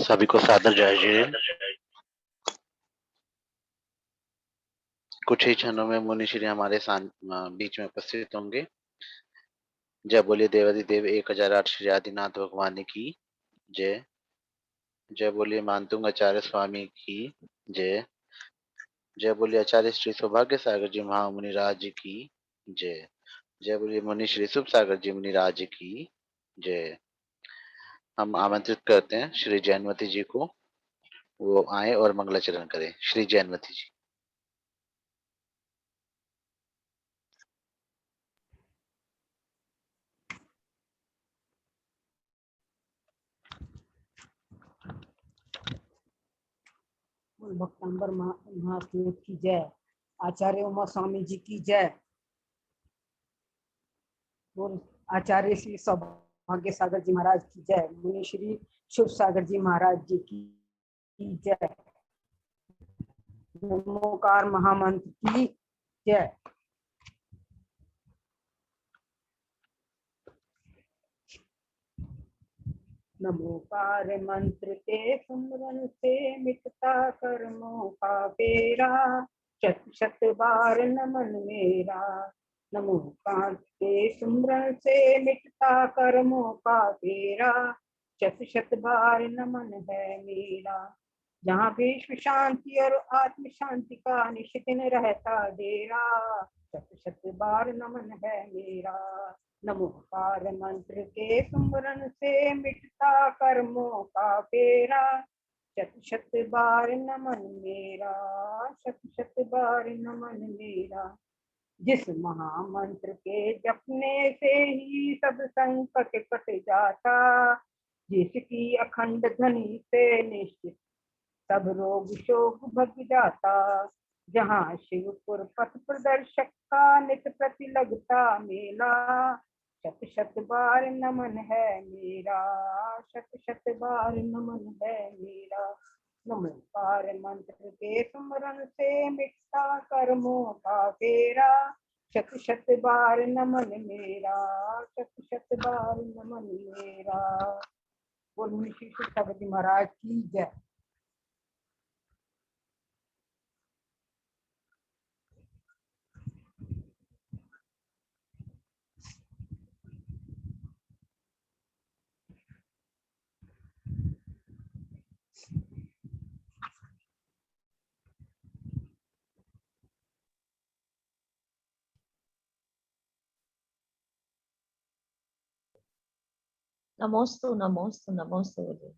सभी को सादर जय जय। कुछ ही क्षणों में मुनि श्री हमारे बीच में उपस्थित होंगे। जय बोलिए देवाधिदेव 1008 श्री आदिनाथ भगवान की जय। जय बोलिए मानतुंग आचार्य स्वामी की जय। जय बोलिए आचार्य श्री सौभाग्य सागर जी महामुनिराज जी की जय। जय बोलिए मुनि श्री शुभ सागर जी मुनिराज की जय। हम आमंत्रित करते हैं श्री जैनवती जी को, वो आए और मंगलाचरण करें। श्री जैनवती जी। भक्तंबर महादेव की जय। आचार्य उमा स्वामी जी की जय। और आचार्य श्री सौभाग्य सागर जी महाराज की जय। मुनि श्री शुभ सागर जी महाराज जी की जय। नमोकार महामंत्र की जय। नमोकार मंत्र के सुमरन से मिटता कर्मों का फेरा, शत शत बार नमन मेरा। नमोकार के सुमरन से मिटता कर्मों का फेरा, शत शत बार नमन है मेरा। जहाँ विश्व शांति और आत्म शांति का निश्चित रहता डेरा, शत शत बार नमन है मेरा। नमोकार मंत्र के सुमरन से मिटता कर्मों का फेरा, शत शत बार नमन मेरा। शत शत बार नमन मेरा। जिस महामंत्र के जपने से ही सब संकट कट जाता, जिसकी अखंड ध्वनि से निश्चित सब रोग शोक भग जाता। जहाँ शिवपुर पथ प्रदर्शक का नित प्रति लगता मेला, शत शत बार नमन है मेरा। शत शत बार नमन है मेरा। नमोकार मंत्र के सुमरन से मिटता कर्मों का फेरा, शत शत बार नमन मेरा। शत शत बार नमन मेरा। बोल श्री सभी महाराज की जय। नमोस्तु नमोस्तु नमोस्तु गुरुदेव।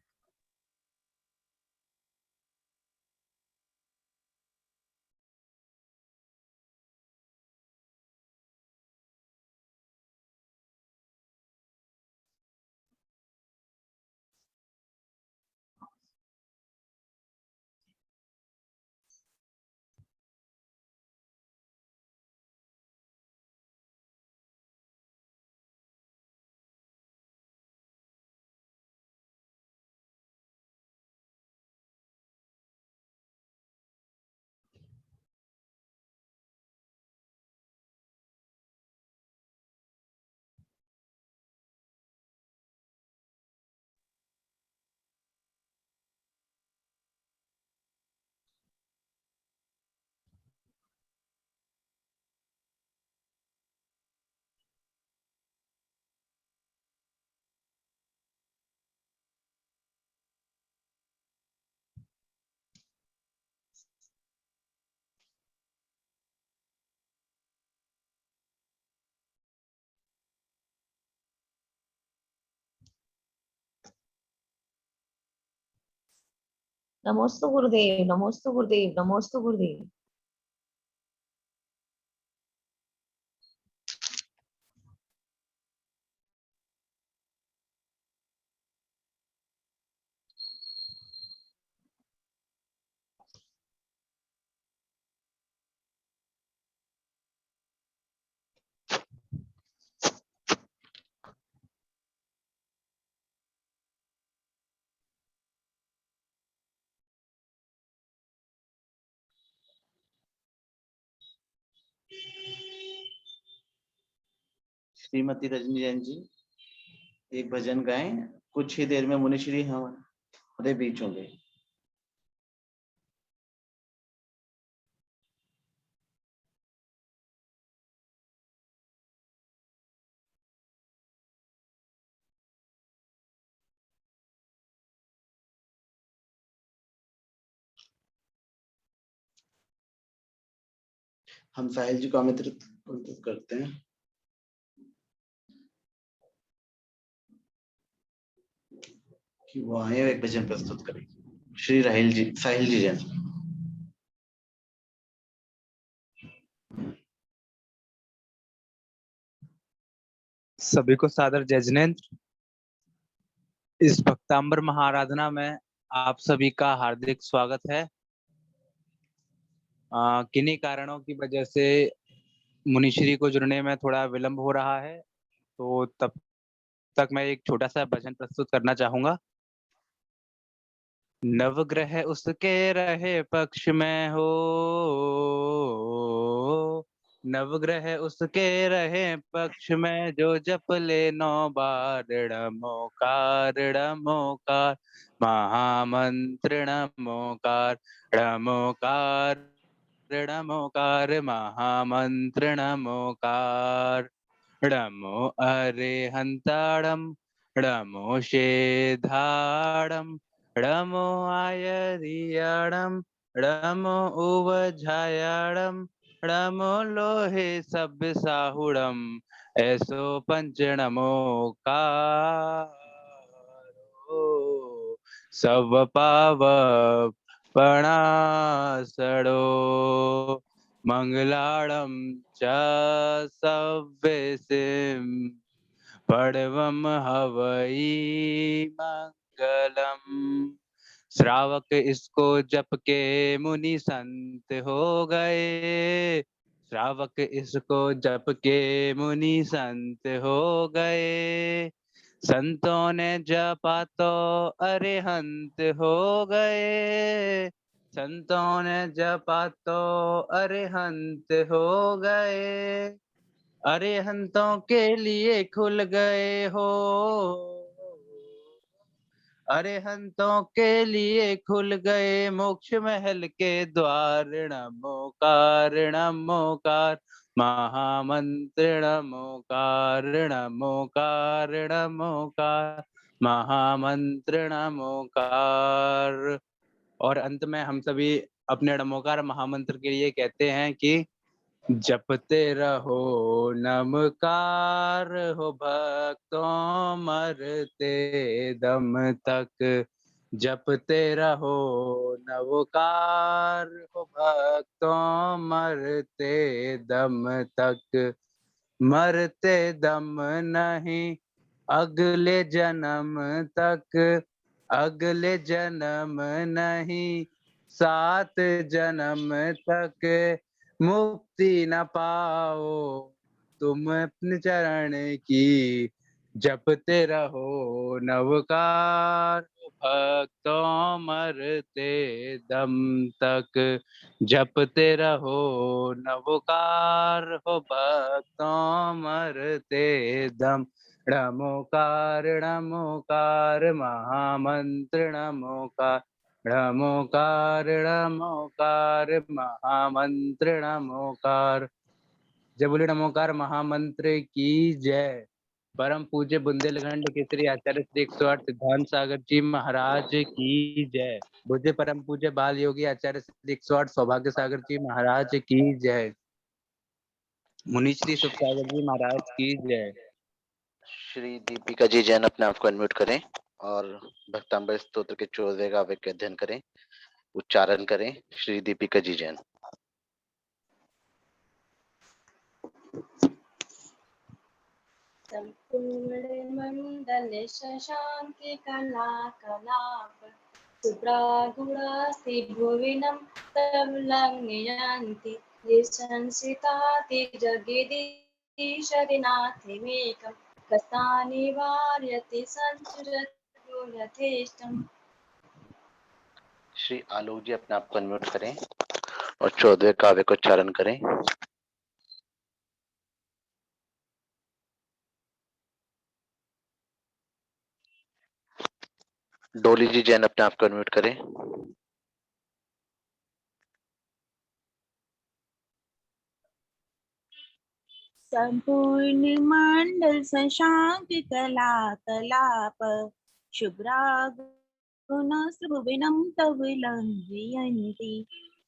नमोस्तु गुरुदेव, नमोस्तु गुरुदेव, नमोस्तु गुरुदेव। श्रीमती रजनी जैन जी एक भजन गाएं। कुछ ही देर में मुनिश्री हम अरे बीच होंगे। हम साहिल जी को आमंत्रित करते हैं कि वो आए और एक भजन प्रस्तुत करें। श्री साहिल जी जैन। सभी को सादर जय जिनेंद्र। इस भक्तांबर महाआराधना में आप सभी का हार्दिक स्वागत है। किन्हीं कारणों की वजह से मुनिश्री को जुड़ने में थोड़ा विलंब हो रहा है, तो तब तक मैं एक छोटा सा भजन प्रस्तुत करना चाहूंगा। नवग्रह उसके रहे पक्ष में हो, नवग्रह उसके रहे पक्ष में, जो जप ले 9 बार णमोकार णमोकार, महामंत्र णमोकार णमोकार णमोकार, महामंत्र णमोकार। णमो अरिहंताणं णमो शेधाणं णमो आयरियाणं णमो उवझायाणं णमो लोहे सब साहुणं, ऐसो पंच नमोकार। सब पाव पणासड़ो, मंगलाड़म च सव्यसिम, पड़वम हवई मंगलम। श्रावक इसको जप के मुनि संत हो गए, श्रावक इसको जप के मुनि संत हो गए, संतों ने जपा तो अरिहंत हो गए, संतों ने जपा तो अरिहंत हो गए, अरिहंतों के लिए खुल गए हो, अरिहंतों के लिए खुल गए मोक्ष महल के द्वार। नमोकार नमोकार, महामंत्र नमोकार नमोकार नमोकार, महामंत्र नमोकार। और अंत में हम सभी अपने नमोकार महामंत्र के लिए कहते हैं कि जपते रहो नमकार हो भक्तों मरते दम तक, जपते रहो नवकार हो भक्तों मरते दम तक, मरते दम नहीं अगले जन्म तक, अगले जन्म नहीं 7 जन्म तक, मुक्ति न पाओ तुम अपने चरण की, जपते रहो नवकार भक्तों मरते दम तक, जपते रहो नवकार हो भक्तों मरते दम। नमोकार नमोकार, महामंत्र नमोकार नमोकार नमोकार, महामंत्र नमोकार। जय बोले नमोकार महामंत्र की जय। परम पूज्य बुंदेलखंड केसरी आचार्य श्री 108 सिद्धांत सागर जी महाराज की जय। पूज्य परम पूज्य बाल योगी आचार्य श्री 108 सौभाग्य सागर जी महाराज की जय। मुनिश्री सुख सागर जी महाराज की जय। श्री दीपिका जी जैन अपने आप को अनम्यूट करें और भक्तांबर स्तोत्र के 14वें गावे के अध्ययन करें, उच्चारण करें। श्री दीपिका जी जैन। संपूर्ण मंडल शशांक कला कलाप, सुप्रागुणास्ति भुविनं तव लंघयन्ति, निशंसिताति जगदीशदिनाथिमेकं, कस्तानि वार्यति संसृजत्पुरथेष्टम्। श्री आलोक जी अपने आप को अनम्यूट करें और 14वें काव्य को उच्चारण करें। डोली जी जैन अपने आप को अनम्यूट करें। संपूर्ण मंडल शशांक कला कलाप शुभ्रागुणस्त्रिभुवनं तव लंघयन्ति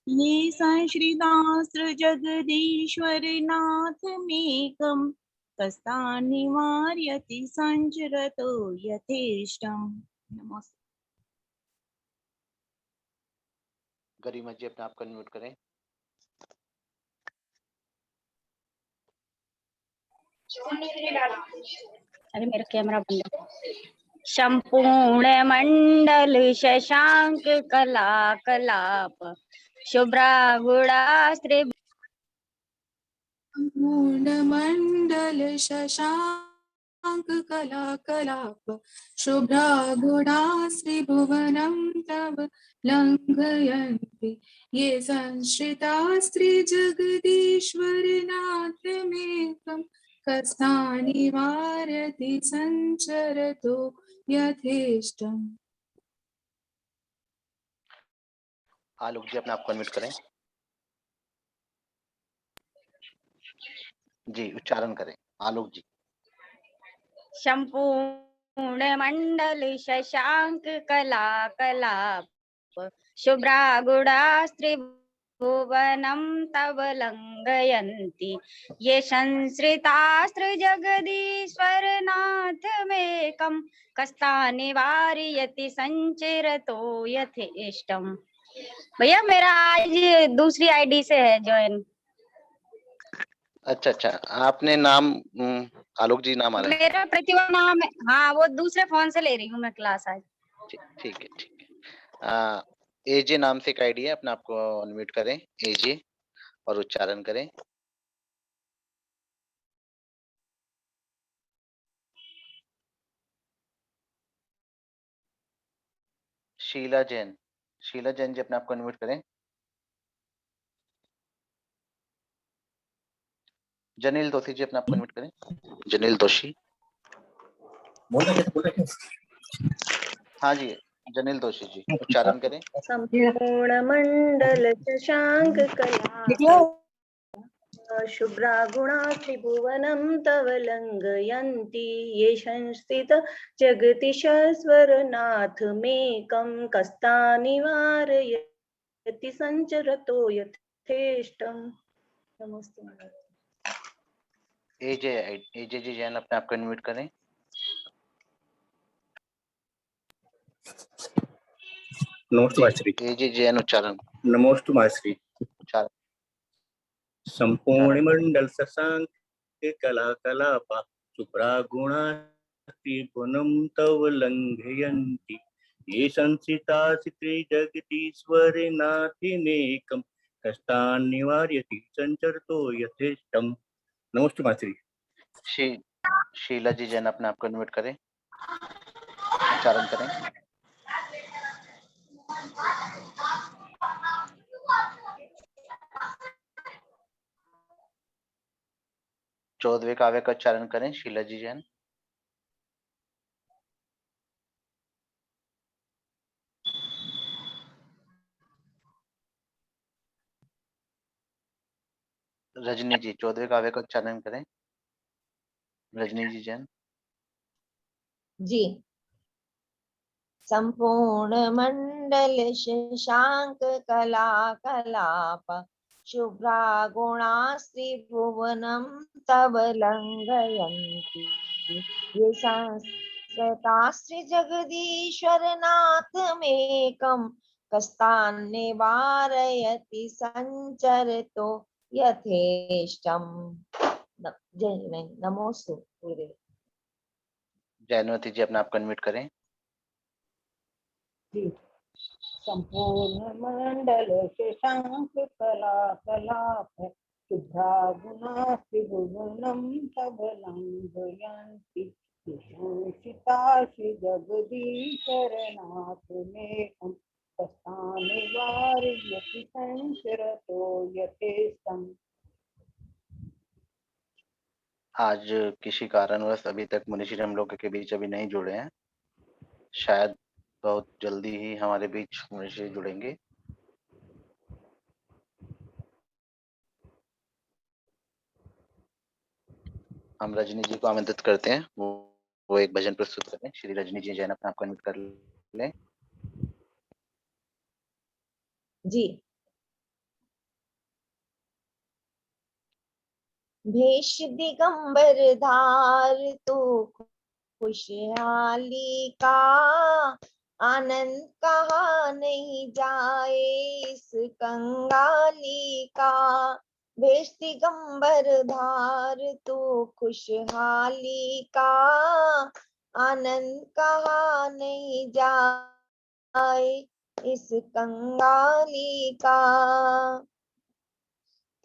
ये संश्रितास्त्र जगदीश्वरनाथमेकं कस्तान्निवार्यति संचरतो यथेष्टम्। नमस्ते। गरिमा जी अपने आप को अनम्यूट करें। अरे मेरा कैमरा बंद है। संपूर्ण मंडल शशांक कला कलाप शुभ्रागुणास्त्र पूर्णमण्डल शशांक कला कलाप शुभ्रागुणाश्रीभुवनं तव लङ्घयन्ति ये संश्रितास्त्रिजगदीश्वरनाथमेकं कस्तान्निवारयति संचरतो यथेष्टम्। आलोक जी अपने आप को अनम्यूट करें। जी उच्चारण करें आलोक जी। संपूर्ण मंडल शशांक कला कलाप शुभ्रागुणास्त्र भुवनं तव लंघयन्ति ये संश्रितास्त्र जगदीश्वरनाथमेकं कस्तान्निवारयति संचरतो यथेष्टम्। भैया मेरा आज दूसरी आईडी से है ज्वाइन। अच्छा, आपने नाम आलोक जी नाम आ रहा है। मेरा प्रतिभा नाम है। हाँ वो दूसरे फोन से ले रही हूँ मैं क्लास आज। ठीक है। एजे नाम से एक आईडी है, अपने आप को अनम्यूट करें एजे और उच्चारण करें। शीला जैन जी अपने आप को अनम्यूट करें। जनील दोषी जी अपने आप को अनम्यूट करें। जनील दोषी। हाँ जी जनील दोषी जी उच्चारण करें। संपूर्ण मंडल शशांक कला शुभ्रागुणात्रिभुवनं तव लंघयन्ति ये संस्थित जगदीश्वरनाथमेकं कस्तान्निवारयति संचरतो यथेष्टम्। नमस्ते। एजे जी जैन अपने आप को अनम्यूट करें। नमोस्तु मास्टरी। एजे जैन उच्चारण। नमोस्तु मास्टरी। उच्चारण। संपूर्ण मंडल शशांक कला कलाप शुभ्रागुणास्त्रिभुवनं तव लंघयन्ति ये संसितास्त्रि जगदीश्वरनाथमेकं कष्टान्निवार्यति संचरतो यथेष्टम्। नमस्ते मास्टरी। शीला जी जैन अपने आप को अनम्यूट करें। उच्चारण करें। चौदहवें काव्य का उच्चारण करें शीला जी जैन। रजनी जी 14वें काव्य का उच्चारण करें। रजनी जी जैन। जी। संपूर्ण मंडल शशांक कला कलाप शुभ्रागुणास्त्रिभुवनं तव लंघयन्ति ये संस्कृतास्त्रि जगदीश्वरनाथमेकं कस्तान्निवारयति संचरतो यथेष्टम्। नमोस्तु गुरुदेव। जैनवती जी अपने आप को अनम्यूट करें। संपूर्ण मंडल शशांक कला कलाप शुभ्रागुणास्त्रिभुवनं तव लंघयन्ति संशितासि जगदीश्वरनाथमेकं कस्तान्निवारयति संचरतो यथेष्टम्। आज किसी कारणवश अभी तक मुनिश्री हम लोग के बीच अभी नहीं जुड़े हैं, शायद बहुत जल्दी ही हमारे बीच मुनीश्री जुड़ेंगे। हम रजनी जी को आमंत्रित करते हैं, वो एक भजन प्रस्तुत करें। श्री रजनी जी जैन अपने आप को अनम्यूट कर लें। जी। भेष दिगंबर धार तो खुशहाली का, आनंद कहा नहीं जाए इस कंगाली का। भेष दिगंबर धार तो खुशहाली का, आनंद कहा नहीं जाए इस कंगाली का।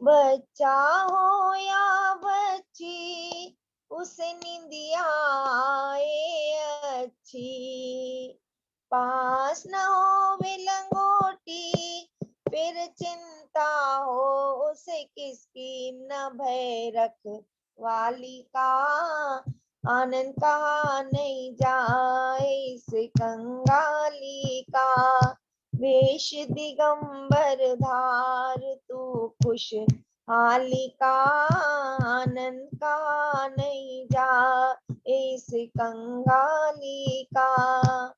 बच्चा हो या बच्ची उसे निंदिया आए अच्छी, पास न हो वे लंगोटी फिर चिंता हो उसे किसकी, न भय रख वाली का, आनंद कहा नहीं जाए इस कंगाली का। वेश दिगंबर धार तू खुश हाली का, आनंद का नहीं जा इस कंगाली का।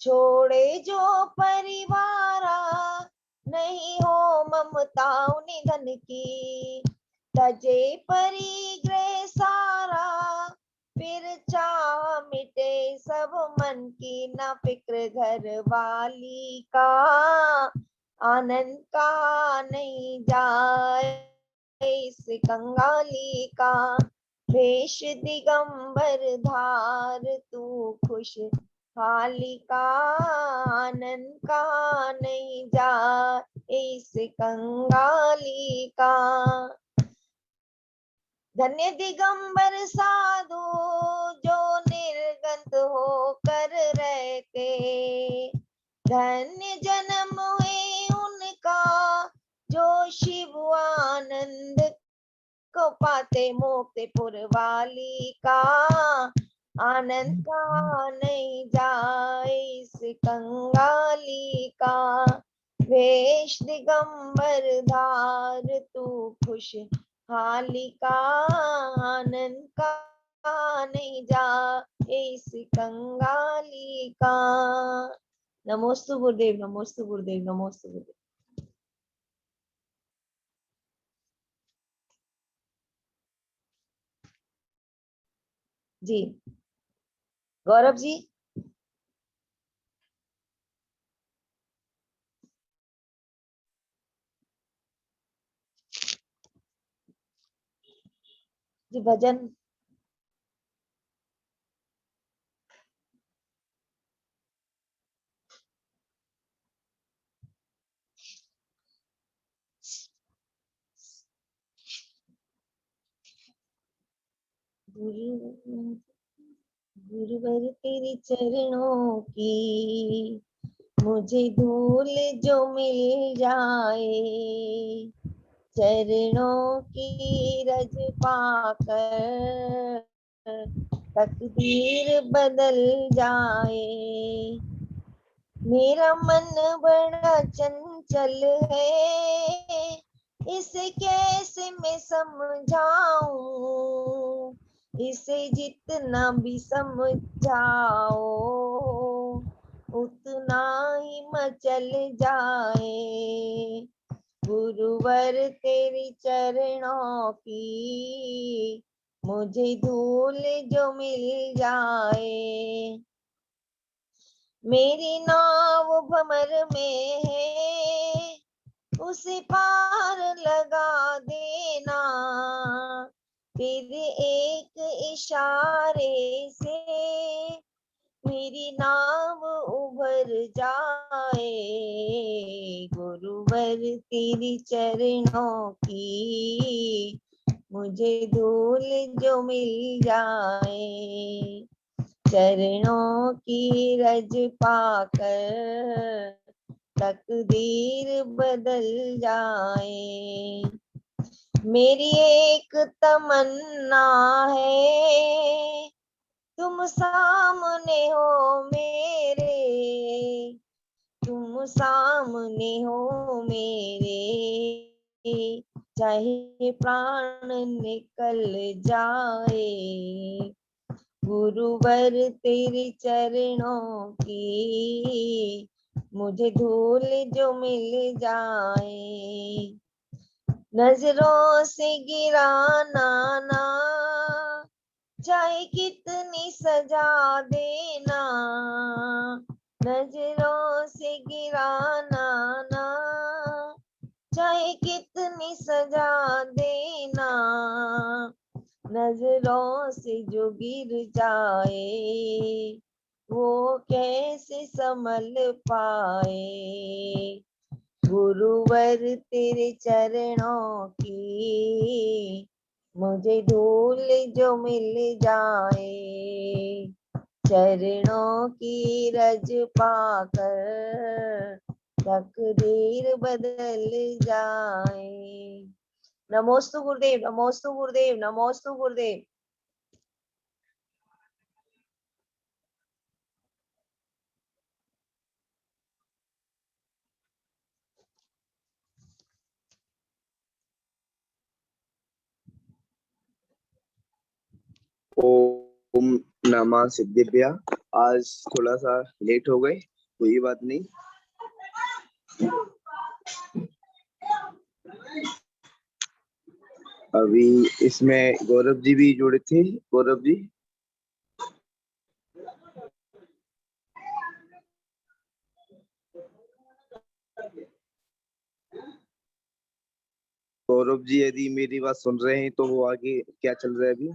छोड़े जो परिवारा नहीं हो ममता निधन की, तजे परिग्रह सारा फिर चाह मिटे सब मन की, न फिक्र घर वाली का, आनंद का नहीं जाए इस कंगाली का। वेश दिगंबर धार तू खुश हाली का, आनंद का नहीं जा इस कंगाली का। धन्य दिगंबर साधु जो निर्गंत होकर रहते, धन्य जन्म हुए उनका जो शिव आनंद को पाते। मोक्ष पुरवाली का, आनंद का नहीं जाए इस कंगाली का। वेश दिगंबर धार तू खुश हाली का, आनंद का नहीं जा इस कंगाली का। नमोस्तु गुरुदेव, नमोस्तु गुरुदेव, नमोस्तु गुरुदेव। जी गौरव जी। जी भजन। गुरुवर तेरे चरणों की मुझे धूल जो मिल जाए, चरणों की रज पाकर तकदीर बदल जाए। मेरा मन बड़ा चंचल है, इसे कैसे मैं समझाऊं, इसे जितना भी समझाओ उतना ही मचल जाए। गुरुवर तेरी चरणों की मुझे धूल जो मिल जाए। मेरी नाव भंवर में है उसे पार लगा देना, तेरे एक इशारे से मेरी नाव उभर जाए। गुरुवर तेरी चरणों की मुझे धूल जो मिल जाए, चरणों की रज पाकर तकदीर बदल जाए। मेरी एक तमन्ना है तुम सामने हो मेरे, तुम सामने हो मेरे, चाहे प्राण निकल जाए। गुरुवर तेरे चरणों की मुझे धूल जो मिल जाए। नजरों से गिराना ना, चाहे कितनी सजा देना। नजरों से गिराना ना, चाहे कितनी सजा देना। नजरों से जो गिर जाए वो कैसे संभल पाए। गुरुवर तेरे चरणों की मुझे धूल जो मिल जाए। चरणों की रज पाकर तकदीर बदल जाए। नमोस्तु गुरुदेव, नमोस्तु गुरुदेव, नमोस्तु गुरुदेव। ओम नमः सिद्धिभ्या। आज थोड़ा सा लेट हो गए, कोई बात नहीं। अभी इसमें गौरव जी भी जुड़े थे। गौरव जी, गौरव जी यदि मेरी बात सुन रहे हैं तो वो आगे क्या चल रहा है अभी?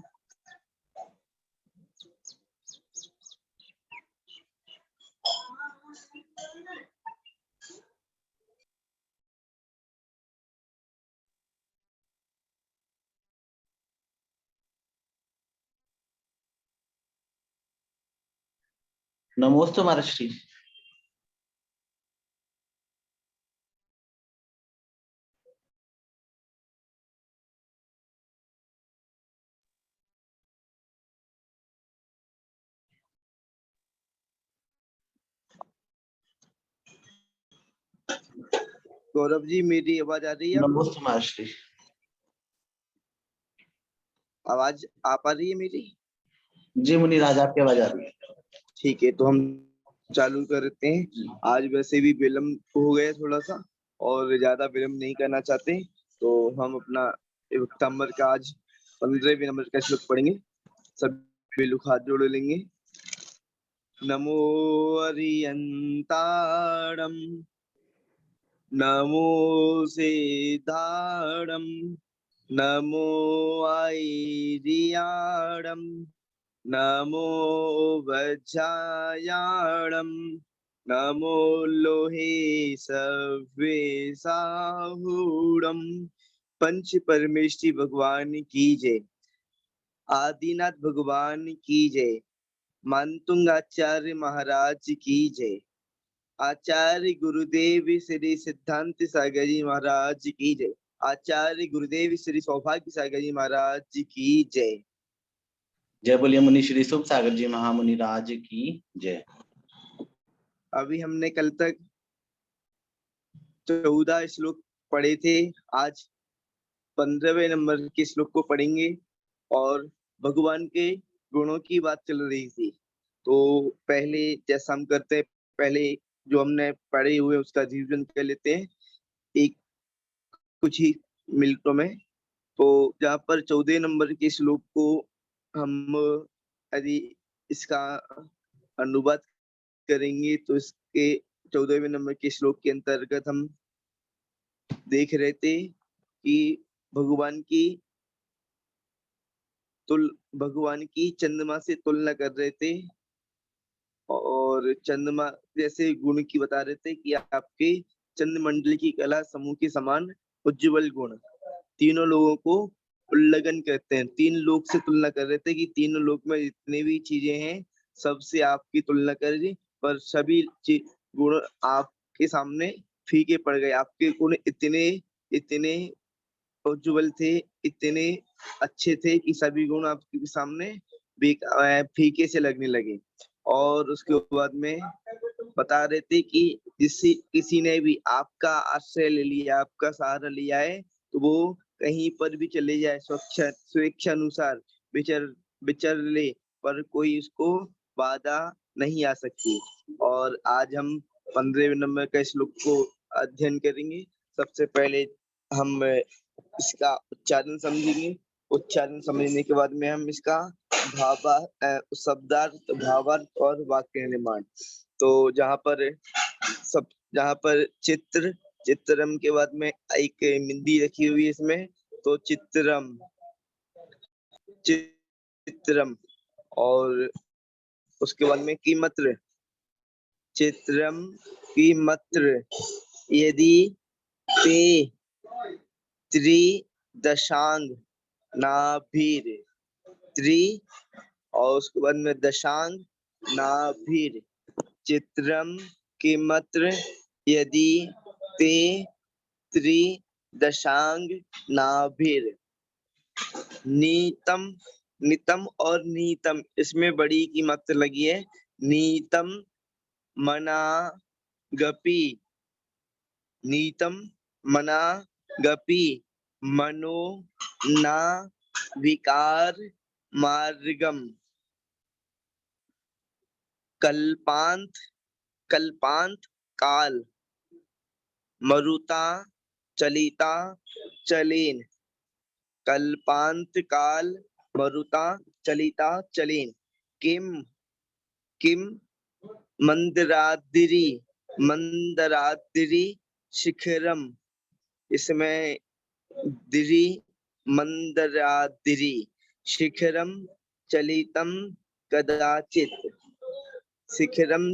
नमोस्तु महर्षि। गौरव जी मेरी आवाज आ रही है? नमोस्तु महर्षि। आवाज आ पा रही है मेरी? जी मुनिराज, आपकी आवाज आ रही है। ठीक है, तो हम चालू करते हैं। आज वैसे भी विलम्ब हो गया थोड़ा सा और ज्यादा विलम्ब नहीं करना चाहते, तो हम अपना नंबर का आज 15वें नंबर का श्लोक पढ़ेंगे। सभी लोग हाथ जोड़ लेंगे। नमो अरियंताणम, नमो सिद्धाणम, नमो आईरियाणम, नमो वज्रायाणम, नमो लोहे सव्वेसाहूणम। पंच परमेष्टि भगवान की जय। आदिनाथ भगवान की जय। मानतुंग आचार्य महाराज की जय। आचार्य गुरुदेव श्री सिद्धांत सागर जी महाराज की जय। आचार्य गुरुदेव श्री सौभाग्य सागर जी महाराज की जय। जय बोलिए मुनि श्री शुभ सागर जी महामुनि राज की जय। अभी हमने कल तक 14 श्लोक पढ़े थे। आज 15वें नंबर के श्लोक को पढ़ेंगे और भगवान के गुणों की बात चल रही थी। तो पहले जैसा हम करते हैं, पहले जो हमने पढ़े हुए उसका रिवीजन कर लेते हैं एक कुछ ही मिनटों में। तो जहाँ पर 14 नंबर के श्लोक को हम यदि इसका अनुवाद करेंगे तो इसके 14वें नंबर के श्लोक के अंतर्गत हम देख रहे थे कि भगवान की चंद्रमा से तुलना कर रहे थे और चंद्रमा जैसे गुण की बता रहे थे कि आपके चंद्रमंडल की कला समूह के समान उज्जवल गुण। तीनों लोगों को उल्लंघन करते हैं। 3 लोग से तुलना कर रहे थे कि तीनों लोग में जितने भी चीजें हैं सबसे आपकी तुलना कर रही, पर सभी गुण आपके सामने फीके पड़ गए। आपके गुण इतने उज्जवल थे, इतने अच्छे थे कि सभी गुण आपके सामने फीके से लगने लगे। और उसके बाद में बता रहे थे कि किसी ने भी आपका आश्रय ले लिया, आपका सहारा लिया है, तो वो कहीं पर भी चले जाए, स्वेच्छा अनुसार विचर ले, पर कोई उसको बाधा नहीं आ सकती। और आज हम 15वें नंबर का श्लोक को अध्ययन करेंगे। सबसे पहले हम इसका उच्चारण समझेंगे। उच्चारण समझने के बाद में हम इसका शब्दार्थ, भावार्थ और वाक्य निर्माण। तो जहाँ पर चित्रम के बाद में एक बिंदी रखी हुई है इसमें, तो चित्रम। और उसके बाद में कीमत्र, चित्रम कीमत्र, यदि ते त्रिदशांग नाभिर, और उसके बाद में दशांग नाभिर, चित्रम कीमत्र, यदि ते त्रिदशांग नाभिर। नितम और नीतम, इसमें बड़ी की मात्रा लगी है। नीतम मनागपि, मनो न विकार मार्गम, कल्पांत काल, मरुता चलिता चलेन, कल्पांत काल मरुता चलिता चलेन। किम मंदरादिरी शिखरम, इसमें दिरी मंदरादिरी शिखरम चलितम कदाचित, शिखरम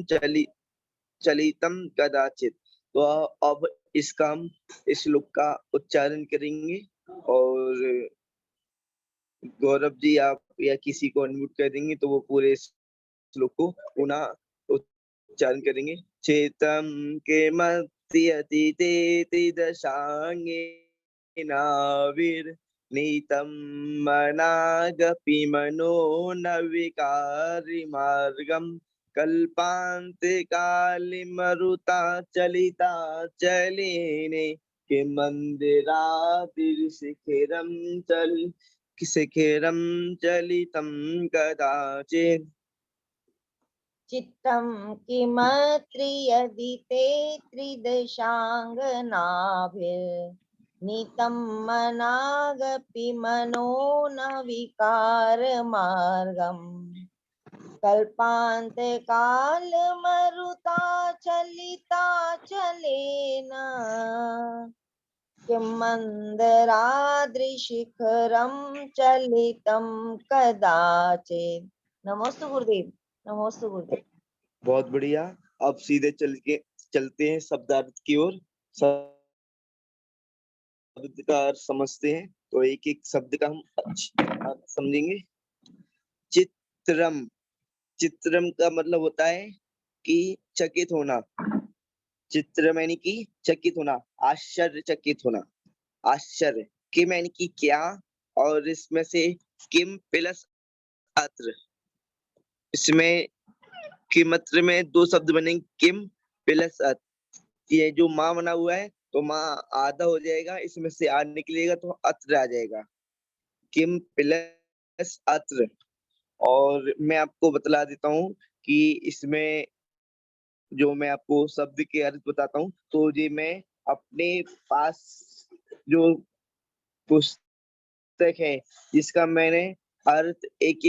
चलितम कदाचित। तो अब इसका हम इस श्लोक का उच्चारण करेंगे। और गौरव जी आप या किसी को अनम्यूट कर देंगे तो वो पूरे श्लोक को पुनः उच्चारण करेंगे। चेतम के मत्यतीते दशांगे नाविर, नीतम मनागपि मनो न विकारी मार्गम, कल्पांत काले मरुता चलिता चलेने, के मंदिरादिर शिखरम चलितम कदाचित्। चित्तम किमत्रि ते त्रिदशांगनाभिर, नीतम मनागपि मनो न विकार मार्गम, कल्पांत काल मरुता चलिता चलेना, किमंदराद्रिशिखरम चलितम कदाचित्। नमोस्तु गुरुदेव, नमोस्तु गुरुदेव। बहुत बढ़िया। अब सीधे चलते हैं शब्दार्थ की ओर। शब्द का अर्थ समझते हैं, तो एक एक शब्द का हम अर्थ समझेंगे। चित्रम का मतलब होता है कि चकित होना। चित्र यानी कि चकित होना, आश्चर्यचकित होना, आश्चर्य। किम यानी कि क्या, और इसमें से किम प्लस अत्र, इसमें किमत्र में दो शब्द बनेंगे, किम प्लस अत्र। ये जो माँ बना हुआ है तो माँ आधा हो जाएगा, इसमें से आ निकलेगा तो अत्र आ जाएगा, किम प्लस अत्र। और मैं आपको बतला देता हूँ कि इसमें जो मैं आपको शब्द के अर्थ बताता हूँ, तो ये मैं अपने पास जो पुस्तक है जिसका मैंने अर्थ एक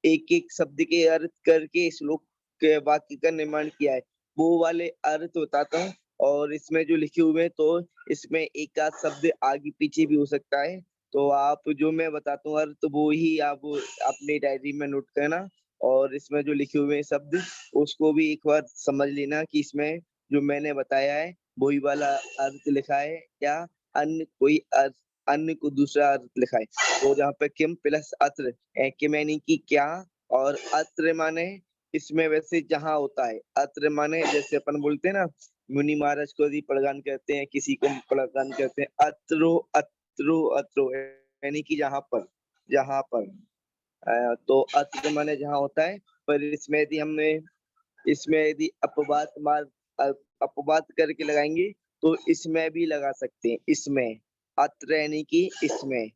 एक शब्द के अर्थ करके श्लोक के वाक्य का निर्माण किया है, वो वाले अर्थ बताता हूँ। और इसमें जो लिखे हुए हैं तो इसमें एक आध शब्द आगे पीछे भी हो सकता है, तो आप जो मैं बताता हूँ अर्थ वो ही आप अपनी डायरी में नोट करना। और इसमें जो लिखे हुए हैं शब्द उसको भी एक बार समझ लेना कि इसमें जो मैंने बताया है वही वाला अर्थ लिखा है या अन्य कोई अर्थ, अन्य को दूसरा अर्थ लिखा है। तो जहाँ पे किम प्लस अत्र, किम यानी कि क्या, और अत्र माने इसमें वैसे जहाँ होता है। अत्र माने जैसे अपन बोलते हैं ना, मुनि महाराज को यदि प्रदान करते हैं, किसी को प्रदान करते हैं, अत्रो अत्रो अत्रो, यानी कि जहाँ पर, जहाँ पर। तो अत्र माने जहाँ होता है, पर इसमें यदि अपवाद करके लगाएंगे तो इसमें भी लगा सकते हैं। इसमें, अत्र यानी कि इसमें।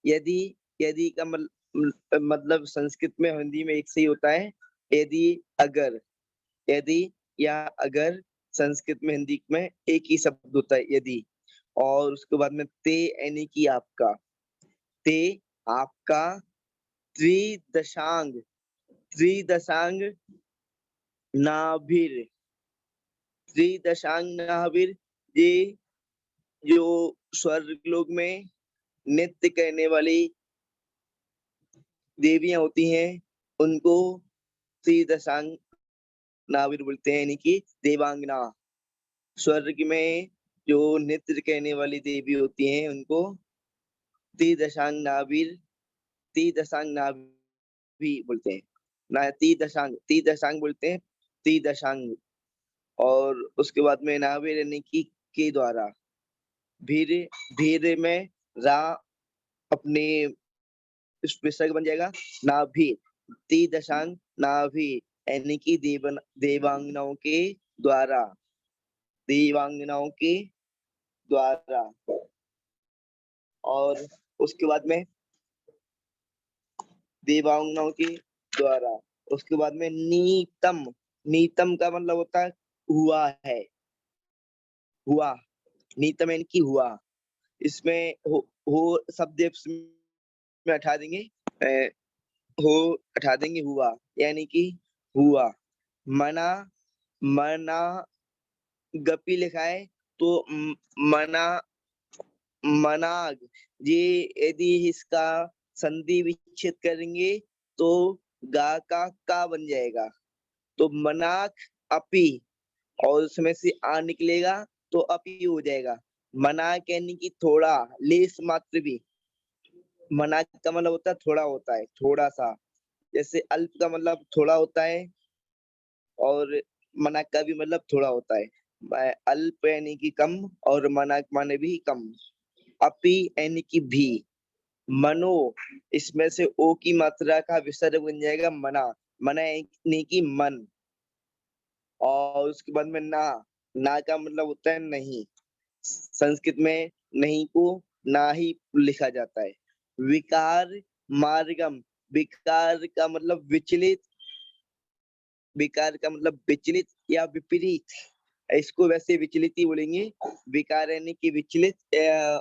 यदि यदि का मतलब संस्कृत में हिंदी में एक से ही होता है, यदि अगर। यदि या अगर संस्कृत में हिंदी में एक ही शब्द होता है, यदि। और उसके बाद में ते यानी कि आपका। ते आपका। त्रिदशांग नाभिर। त्रिदशांग नाभिर, ये जो स्वर्ग लोक में नृत्य करने वाली देवियां होती हैं, उनको त्रिदशांग नाभिर बोलते हैं, यानी कि देवांगना। स्वर्ग में जो नृत्य करने वाली देवी होती हैं, उनको त्रिदशांग नाभि बोलते हैं। ना त्रिदशांग बोलते हैं, त्रिदशांग। और उसके बाद में नाभिर यानी कि के द्वारा। भीर में रा अपने विसर्ग बन जाएगा, नाभि। त्रिदशांग नाभि यानी कि देवांगनाओं के द्वारा। देवांगनाओं के द्वारा। और उसके बाद में देवांगनाओं के द्वारा। उसके बाद में नीतम का मतलब होता है हुआ है, हुआ। नीतम यानी कि हुआ। इसमें हो शब्द में हटा देंगे, हुआ यानी कि हुआ। मना गपी लिखा है, तो मनाग, ये यदि इसका संधि विच्छेद करेंगे तो गा का बन जाएगा, तो मनाक अपी। और उसमें से आ निकलेगा तो अपी हो जाएगा। मनाक यानी कि थोड़ा, लेस मात्र भी। मनाक का मतलब होता है थोड़ा, होता है थोड़ा सा। जैसे अल्प का मतलब थोड़ा होता है, और मनाक का भी मतलब थोड़ा होता है। अल्प यानी कि कम, और मनाक माने भी कम। अपी यानी कि भी। मनो, इसमें से ओ की मात्रा का विसर्ग बन जाएगा मना यानी कि मन। और उसके बाद में ना का मतलब होता है नहीं। संस्कृत में नहीं को ना ही लिखा जाता है। विकार मार्गम, विकार का मतलब विचलित। विकार का मतलब विचलित या विपरीत। इसको वैसे विचलित ही बोलेंगे। विकार यानी कि विचलित,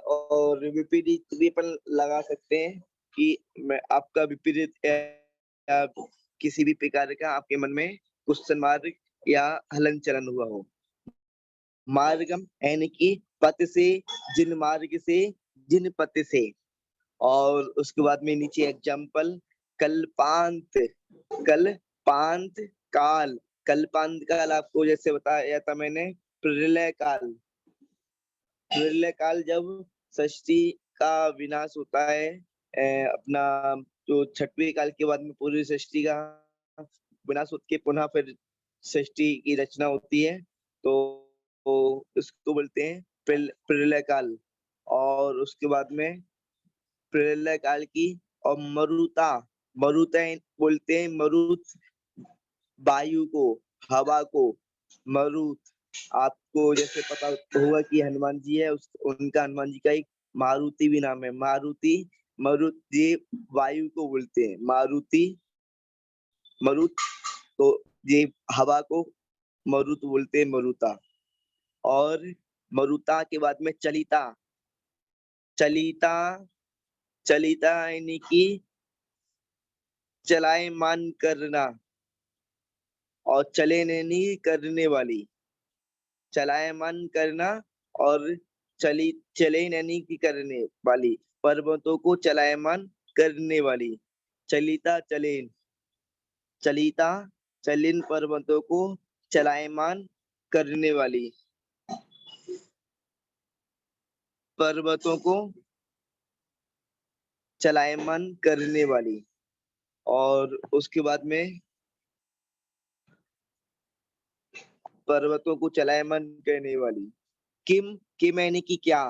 और विपरीत भी अपन लगा सकते हैं कि मैं आपका विपरीत या किसी भी प्रकार का आपके मन में क्वेश्चन मार्क या हलन चलन हुआ हो। मार्गम यानी कि पथ से, जिन मार्ग से, जिन पथ से। और उसके बाद में नीचे एग्जाम्पल, कल्पांत काल। कल्पांत काल आपको जैसे बताया था मैंने, प्रलय काल। प्रलय काल जब सृष्टि का विनाश होता है, अपना जो छठवें काल के बाद में पूरी सृष्टि का विनाश होकर के पुनः फिर सृष्टि की रचना होती है, तो इसको बोलते हैं प्रलय काल। और उसके बाद में प्रलय काल की, और मरुता बोलते हैं, मरुत वायु को, हवा को मरुत। आपको जैसे पता होगा कि हनुमान जी है, उनका हनुमान जी का एक मारुति भी नाम है। मरुत ये वायु को बोलते हैं, मरुत। तो ये हवा को मरुत बोलते हैं, मरुता। और मरुता के बाद में चलिता यानी कि चलायमान करना, और चले नहीं करने वाली। चलायमान करना और चले नहीं की करने वाली, पर्वतों को चलायमान करने वाली। चलिता चलिन पर्वतों को चलायमान करने वाली। पर्वतों को चलायमान करने वाली। और उसके बाद में पर्वतों को चलायमान करने वाली। किम यानी कि क्या।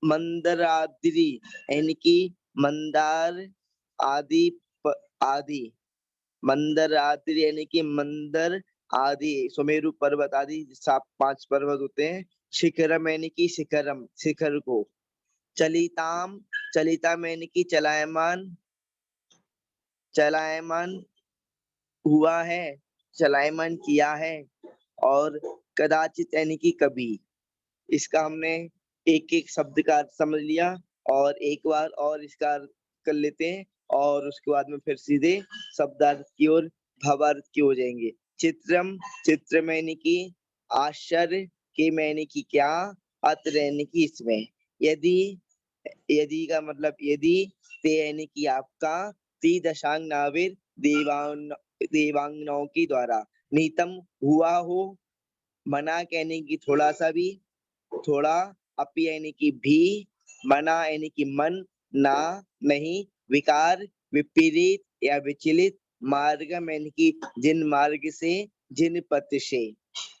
मंदराद्रि यानी कि मंदार आदि मंदर आदि यानी कि मंदर आदि सुमेरु पर्वत आदि 5 पर्वत होते हैं। शिखरम यानी कि शिखरम शिखर को। चलिताम चलिताम यानी कि चलायमान हुआ है, चलायमान किया है। और कदाचित यानी कि कभी। इसका हमने एक एक शब्द का अर्थ समझ लिया और एक बार और इसका अर्थ कर लेते हैं और उसके बाद में फिर सीधे शब्दार्थ की ओर भावार्थ की हो जाएंगे। चित्रम चित्र यानी कि आश्चर्य, के यानी कि क्या, अत्र यानी कि इसमें। यदि का मतलब यदि, ते यानी कि आपका, ती दशांग नाविर देवांगनाओं की द्वारा। नीतम हुआ हो, मना कहने की थोड़ा सा भी, थोड़ा, अपी यानी कि भी, मना यानी कि मन, ना नहीं, विकार विपरीत या विचलित, मार्गम यानी कि जिन मार्ग से, जिन पथ से।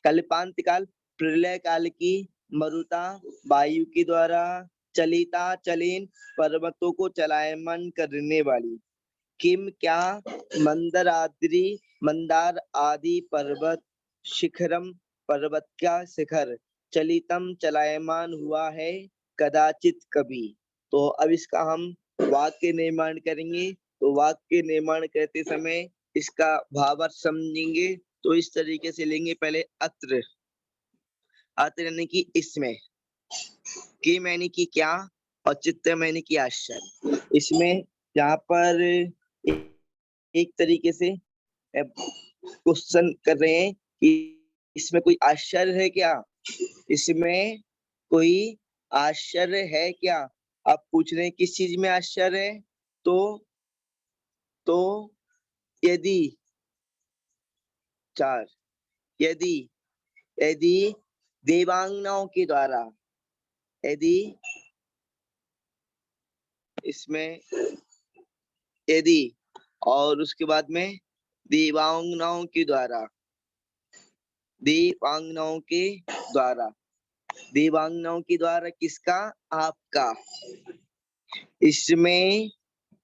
कल्पांत काल प्रलय काल की, मरुता वायु के द्वारा, चलिता चलीन पर्वतों को चलायमान करने वाली। किम क्या, मंदार आदि पर्वत, शिखरम पर्वत का शिखर, चलितम चलायमान हुआ है, कदाचित कभी। तो अब इसका हम वाक्य निर्माण करेंगे। तो वाक्य निर्माण करते समय इसका भावार्थ समझेंगे। तो इस तरीके से लेंगे। पहले अत्र यानी कि इसमें, कि यानी कि क्या और चित्तम यानी कि आश्चर्य। इसमें यहाँ पर एक तरीके से क्वेश्चन कर रहे हैं कि इसमें कोई आश्चर्य है क्या, इसमें कोई आश्चर्य है क्या। आप पूछ रहे हैं किस चीज में आश्चर्य है। तो यदि देवांगनाओं के द्वारा, यदि इसमें यदि और उसके बाद में देवांगनाओं के द्वारा, देवांगनाओं के द्वारा किसका, आपका। इसमें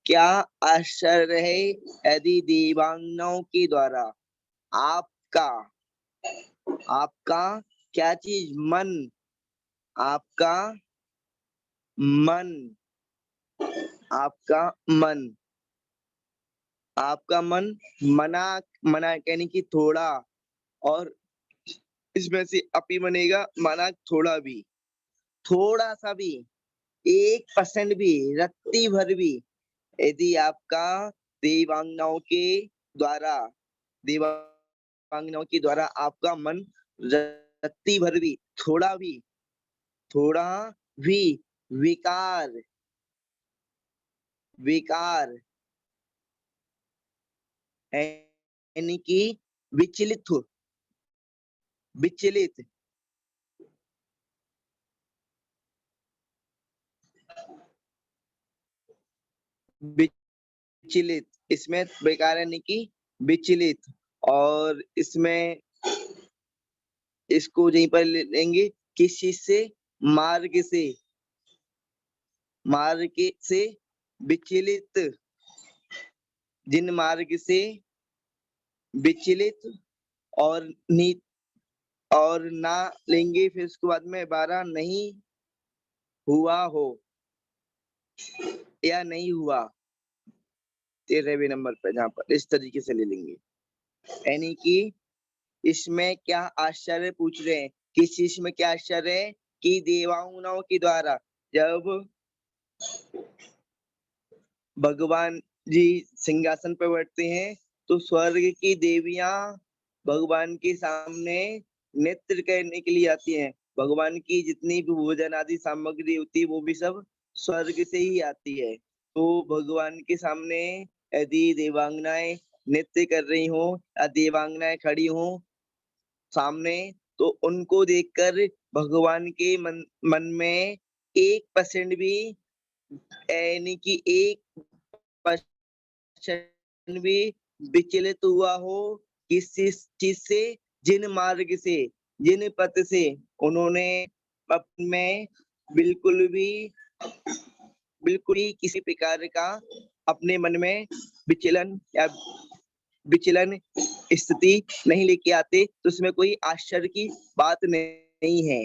क्या आश्चर्य है, यदि देवांगनाओं के द्वारा आपका क्या चीज, मन, आपका मन मना कहने की थोड़ा, और इसमें से अपी बनेगा मना थोड़ा भी, थोड़ा सा भी, 1% भी, रत्ती भर भी। यदि आपका देवांगनाओं के द्वारा आपका मन रत्ती भर भी, थोड़ा भी विकार यानी कि विचलित इसमें बेकार यानी कि विचलित। और इसमें इसको यहीं पर लेंगे, किस चीज से, मार्ग से विचलित, जिन मार्ग से विचलित, और ना लेंगे। फिर उसके बाद में 12 नहीं हुआ हो या नहीं हुआ, 13वें नंबर पर जहाँ पर इस तरीके से ले लेंगे। यानी कि इसमें क्या आश्चर्य पूछ रहे हैं, किस चीज में क्या आश्चर्य है, कि देवांगनाओं के द्वारा जब भगवान जी सिंहासन पर बैठते हैं तो स्वर्ग की देवियां भगवान के सामने नृत्य करने के लिए आती हैं। भगवान की जितनी भी भोजन आदि सामग्री होती है वो भी सब स्वर्ग से ही आती है। तो भगवान के सामने यदि देवांगनाएं नृत्य कर रही हो या देवांगनाएं खड़ी हो सामने, तो उनको देखकर भगवान के मन में 1% भी, यानी कि 1% भी विचलित हुआ हो, किसी चीज से, जिन मार्ग से, जिन पथ से उन्होंने अपने बिल्कुल भी किसी प्रकार का अपने मन में विचलन या विचलन स्थिति नहीं लेके आते तो उसमें कोई आश्चर्य की बात नहीं है।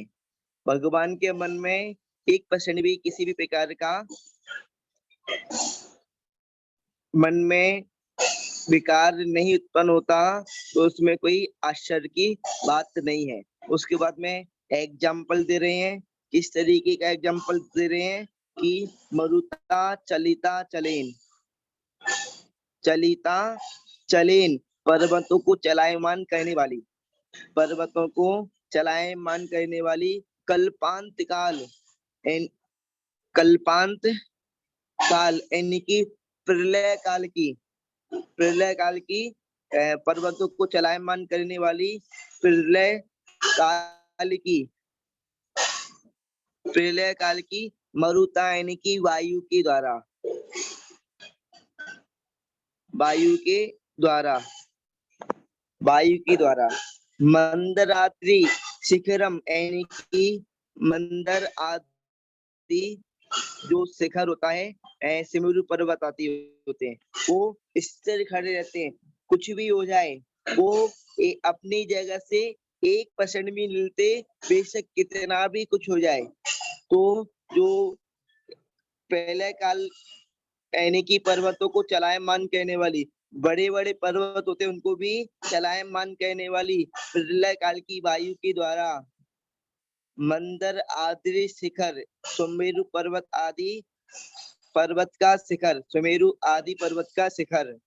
भगवान के मन में 1% भी किसी भी प्रकार का मन में विकार नहीं उत्पन्न होता तो उसमें कोई आश्चर्य की बात नहीं है। उसके बाद में एग्जाम्पल दे रहे हैं। किस तरीके का एग्जाम्पल दे रहे हैं कि मरुता चलिता चलेन, चलिता चलेन पर्वतों को चलायमान करने वाली, पर्वतों को चलायमान करने वाली कल्पांत काल, कल्पांत काल यानी कि प्रलय काल की, प्रलय काल की पर्वतों को चलायमान करने वाली प्रलय काल की, प्रलय काल की मरुता यानी कि वायु के द्वारा, वायु के द्वारा, वायु के द्वारा मंदरात्रि शिखरम यानी कि मंदर आदि जो शिखर होता है सिमरु पर्वत आदि होते हैं वो स्थिर खड़े रहते हैं। कुछ भी हो जाए वो अपनी जगह से 1% भी मिलते, बेशक कितना भी कुछ हो जाए। तो जो पहले काल यानी कि पर्वतों को चलायमान कहने वाली बड़े बड़े पर्वत होते हैं उनको भी चलायमान कहने वाली प्रलय काल की वायु के द्वारा मंदर आदि शिखर, सुमेरु पर्वत आदि पर्वत का शिखर, सुमेरु आदि पर्वत का शिखर।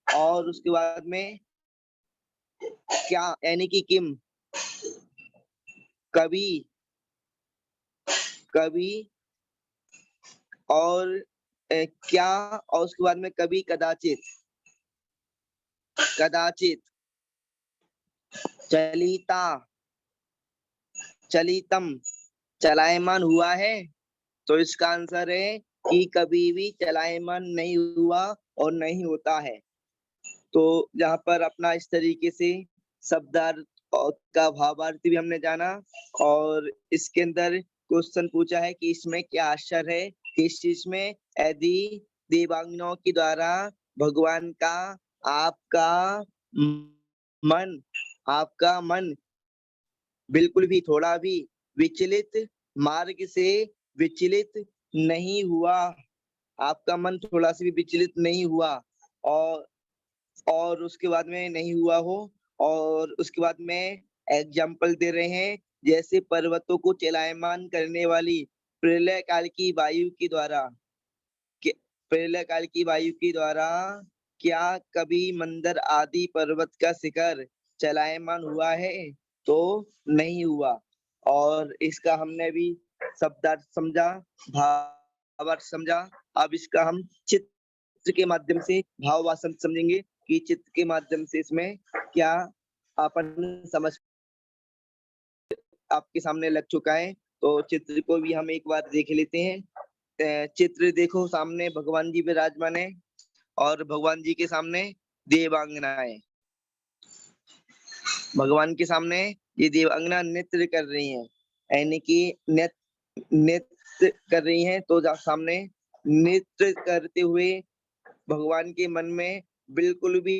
और उसके बाद में क्या यानी कि किम, कभी, कभी और क्या, और उसके बाद में कभी कदाचित, कदाचित चलिता, चलितम चलायमान हुआ है। तो इसका आंसर है कि कभी भी चलायमान नहीं हुआ और नहीं होता है। तो यहाँ पर अपना इस तरीके से शब्दार्थ का भावार्थ भी हमने जाना और इसके अंदर क्वेश्चन पूछा है कि इसमें क्या आश्चर्य है, किस चीज में, यदि देवांगनाओं के द्वारा भगवान का आपका मन बिल्कुल भी थोड़ा भी विचलित मार्ग से विचलित नहीं हुआ, आपका मन थोड़ा सा भी विचलित नहीं हुआ और उसके बाद में नहीं हुआ हो। और उसके बाद में एग्जाम्पल दे रहे हैं जैसे पर्वतों को चलायमान करने वाली प्रलय काल की वायु के द्वारा, प्रलय काल की वायु के द्वारा क्या कभी मंदर आदि पर्वत का शिखर चलायमान हुआ है? तो नहीं हुआ। और इसका हमने भी शब्दार्थ समझा, भावार्थ समझा। अब इसका हम चित्र के माध्यम से भाववाचन समझेंगे कि चित्र के माध्यम से इसमें क्या अपन समझ आपके सामने लग चुका है। तो चित्र को भी हम एक बार देख लेते हैं। चित्र देखो, सामने भगवान जी विराजमान है और भगवान जी के सामने देवांगनाएं, भगवान के सामने ये देवांगना नृत्य कर रही हैं, यानी कि नृत्य कर रही हैं। तो सामने नृत्य करते हुए भगवान के मन में बिल्कुल भी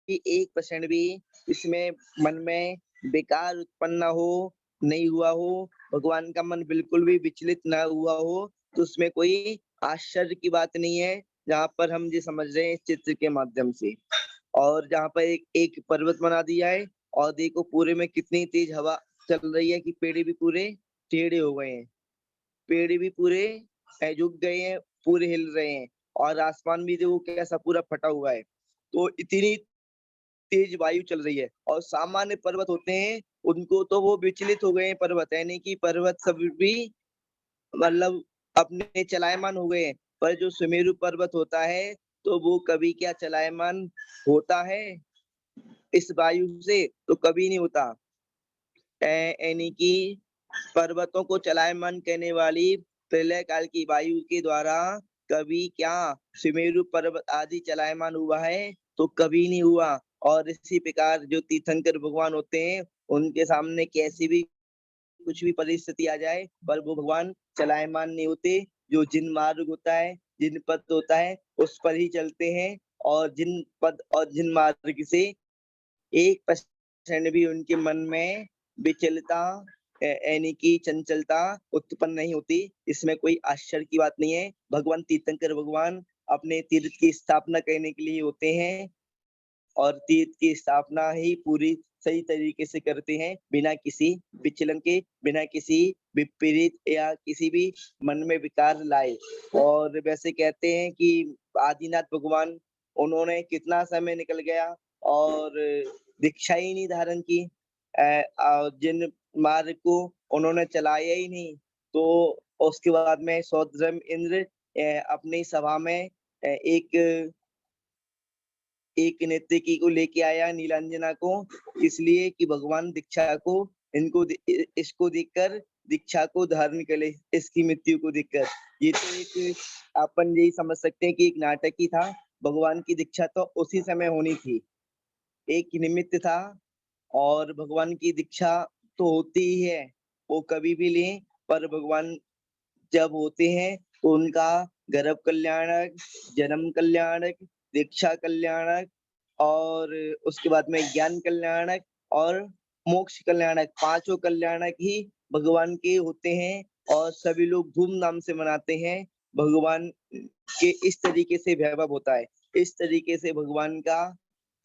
1% भी इसमें मन में विकार उत्पन्न हो नहीं हुआ हो, भगवान का मन बिल्कुल भी विचलित ना हुआ हो, तो उसमें कोई आश्चर्य की बात नहीं है। जहाँ पर हम ये समझ रहे हैं इस चित्र के माध्यम से। और जहाँ पर एक पर्वत बना दिया है और देखो पूरे में कितनी तेज हवा चल रही है कि पेड़ भी पूरे टेढ़े हो गए हैं, पेड़ भी पूरे झुक गए हैं, पूरे हिल रहे हैं और आसमान भी देखो कैसा पूरा फटा हुआ है। तो इतनी तेज वायु चल रही है और सामान्य पर्वत होते हैं उनको तो वो विचलित हो गए हैं पर्वत, यानी कि पर्वत सब भी मतलब अपने चलायमान हो गए हैं। पर जो सुमेरु पर्वत होता है तो वो कभी क्या चलायमान होता है इस वायु से? तो कभी नहीं होता। यानी कि पर्वतों को चलायमान करने वाली प्रलय काल की वायु के द्वारा कभी क्या सुमेरु पर्वत आदि चलायमान हुआ है? तो कभी नहीं हुआ। और इसी प्रकार जो तीर्थंकर भगवान होते हैं उनके सामने कैसी भी कुछ भी परिस्थिति आ जाए पर वो भगवान चलायमान नहीं होते। जो जिन मार्ग होता है जिन पद होता है उस पर ही चलते हैं, और जिन पद और जिन मार्ग से 1% भी उनके मन में विचलता यानी कि चंचलता उत्पन्न नहीं होती, इसमें कोई आश्चर्य की बात नहीं है। भगवान तीर्थंकर भगवान अपने तीर्थ की स्थापना करने के लिए होते हैं, और तीर्थ की स्थापना ही पूरी सही तरीके से करते हैं, बिना किसी विचलन के, बिना किसी विपरीत या किसी भी मन में विकार लाए। और वैसे कहते हैं कि आदिनाथ भगवान, उन्होंने कितना समय निकल गया और दीक्षा ही नहीं धारण की, जिन मार्ग को उन्होंने चलाया ही नहीं, तो उसके बाद में सौद्रम इंद्र अपनी सभा में एक नर्तकी को लेके आया, नीलांजना को, इसलिए कि भगवान दीक्षा को इसको देखकर दीक्षा को धारण कर ले, इसकी मृत्यु को देखकर। ये तो एक अपन यही समझ सकते हैं कि एक नाटक ही था। भगवान की दीक्षा तो उसी समय होनी थी, एक निमित्त था, और भगवान की दीक्षा तो होती ही है, वो कभी भी लें, पर भगवान जब होते हैं तो उनका गर्भ कल्याणक, जन्म कल्याणक, दीक्षा कल्याणक, और उसके बाद में ज्ञान कल्याणक और मोक्ष कल्याणक, पांचों कल्याणक ही भगवान के होते हैं, और सभी लोग धूमधाम से मनाते हैं। भगवान के इस तरीके से वैभव होता है, इस तरीके से भगवान का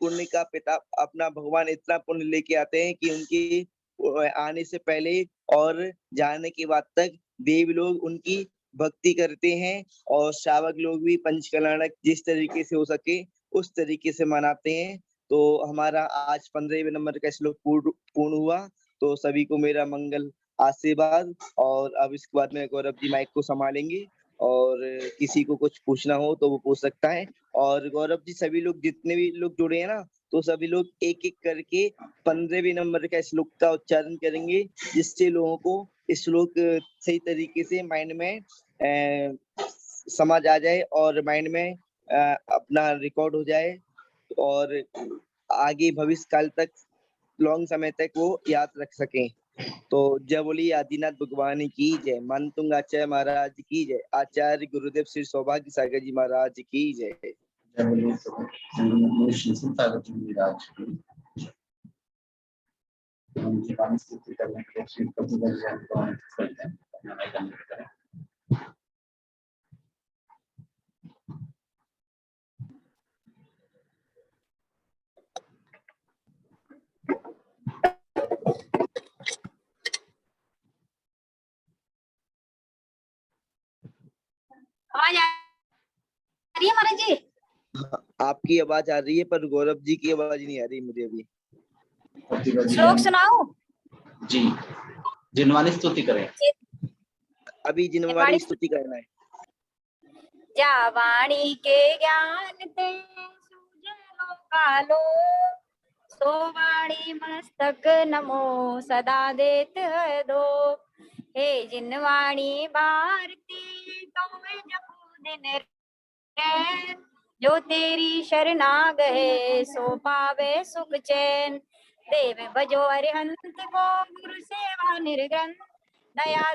पुण्य का पिता अपना भगवान इतना पुण्य लेके आते हैं कि उनके आने से पहले और जाने के बाद तक देव लोग उनकी भक्ति करते हैं, और श्रावक लोग भी पंचकल्याणक जिस तरीके से हो सके उस तरीके से मनाते हैं। तो हमारा आज 15वें नंबर का श्लोक पूर्ण हुआ, तो सभी को मेरा मंगल आशीर्वाद। और अब इसके बाद में गौरव जी माइक को संभालेंगे, और किसी को कुछ पूछना हो तो वो पूछ सकता है। और गौरव जी, सभी लोग जितने भी लोग जुड़े हैं ना, तो सभी लोग एक एक करके 15वें नंबर का श्लोक का उच्चारण करेंगे, जिससे लोगों को श्लोक सही तरीके से माइंड में समझ आ जाए, और माइंड में अपना रिकॉर्ड हो जाए, और आगे भविष्य काल तक, लॉन्ग समय तक वो याद रख सकें। तो जय बोली आदिनाथ भगवान की जय, मानतुंग आचार्य महाराज की जय, आचार्य गुरुदेव श्री सौभाग्य सागर जी महाराज की जय। जय बोलिए श्री सागर जी महाराज की। उनकी वाणी स्तुति करने के लिए श्री कपिल जी को आमंत्रित करते हैं, अपना माइक अनम्यूट करें। आवाज आ रही है महाराज जी? आपकी आवाज आ रही है, पर गौरव जी की आवाज नहीं आ रही मुझे अभी। श्लोक सुनाओ जी, जिनवाणी स्तुति करें। अभी जिनवाणी स्तुति करना है। जा वाणी के ज्ञान ते सूझलो कालो, सो वाणी मस्तक नमो सदा देत है दो। हे जिन वाणी भारती तो जपू दिन रैन, जो तेरी शरणाग है सो पावे सुख चैन। देव भजो अरिहंत को गुरु सेवा निर्गन, दया